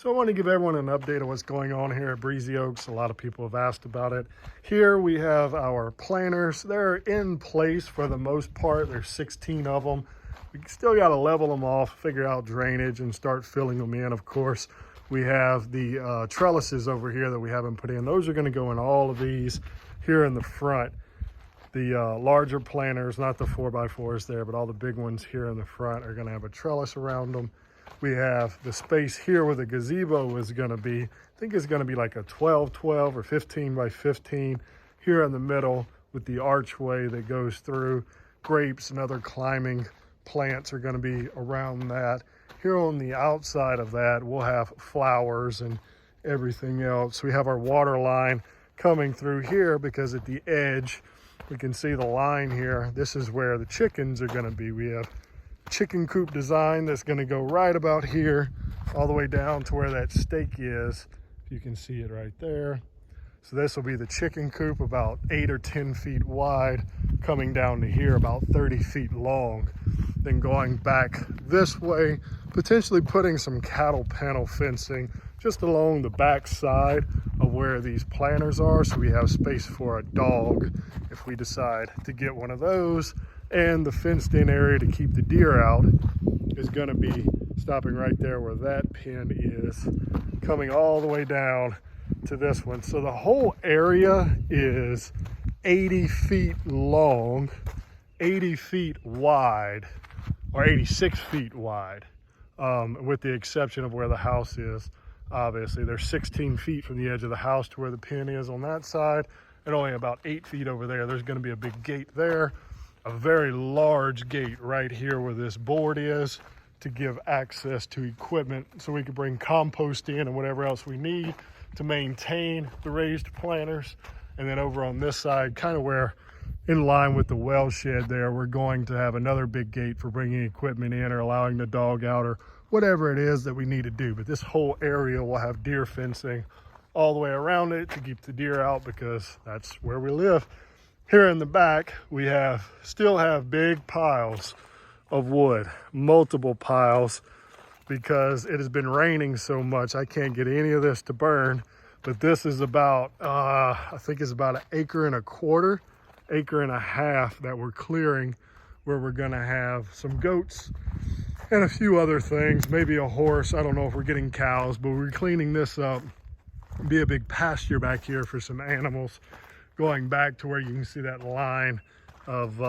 So I want to give everyone an update of what's going on here at Breezy Oaks. A lot of people have asked about it. Here we have our planters. They're in place for the most part. There's 16 of them. We still got to level them off, figure out drainage, and start filling them in, of course. We have the trellises over here that we haven't put in. Those are going to go in all of these here in the front. The larger planters, not the 4x4s there, but all the big ones here in the front are going to have a trellis around them. We have the space here where the gazebo is going to be. I think it's going to be like a 12x12 or 15x15 here in the middle with the archway that goes through. Grapes and other climbing plants are going to be around that. Here on the outside of that, we'll have flowers and everything else. We have our water line coming through here because at the edge, we can see the line here. This is where the chickens are going to be. We have chicken coop design that's going to go right about here all the way down to where that stake is. You can see it right there. So this will be the chicken coop, about 8 or 10 feet wide, coming down to here about 30 feet long. Then going back this way, potentially putting some cattle panel fencing just along the back side of where these planters are, so we have space for a dog if we decide to get one of those. And the fenced in area to keep the deer out is going to be stopping right there where that pin is, coming all the way down to this one. So the whole area is 80 feet long, 80 feet wide, or 86 feet wide, with the exception of where the house is. Obviously, there's 16 feet from the edge of the house to where the pin is on that side, and only about 8 feet over there. There's going to be a big gate there. A very large gate right here where this board is to give access to equipment so we can bring compost in and whatever else we need to maintain the raised planters. And then over on this side, kind of where in line with the well shed there, we're going to have another big gate for bringing equipment in or allowing the dog out or whatever it is that we need to do. But this whole area will have deer fencing all the way around it to keep the deer out because that's where we live. Here in the back, we still have big piles of wood, multiple piles, because it has been raining so much. I can't get any of this to burn, but this is about, I think it's about 1.25 acres, 1.5 acres that we're clearing, where we're gonna have some goats and a few other things, maybe a horse. I don't know if we're getting cows, but we're cleaning this up. It'll be a big pasture back here for some animals. Going back to where you can see that line of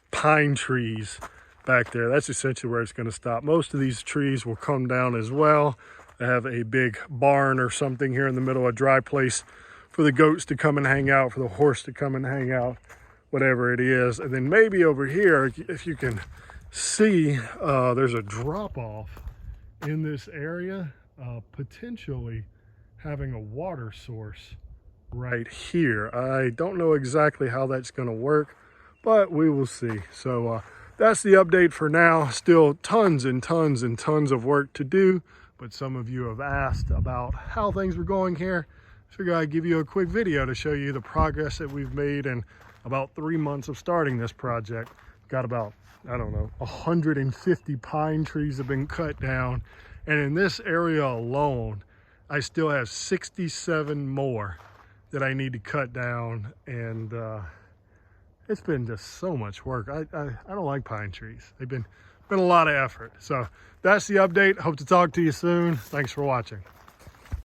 pine trees back there. That's essentially where it's going to stop. Most of these trees will come down as well. They have a big barn or something here in the middle, a dry place for the goats to come and hang out, for the horse to come and hang out, whatever it is. And then maybe over here, if you can see, there's a drop off in this area, potentially having a water source right here. I don't know exactly how that's going to work, but we will see. So that's the update for now. Still tons and tons and tons of work to do, but some of you have asked about how things were going here. I figured I'd give you a quick video to show you the progress that we've made in about 3 months of starting this project. Got about, I don't know, 150 pine trees have been cut down, and in this area alone I still have 67 more that I need to cut down, and it's been just so much work. I don't like pine trees. They've been a lot of effort. So that's the update. Hope to talk to you soon. Thanks for watching.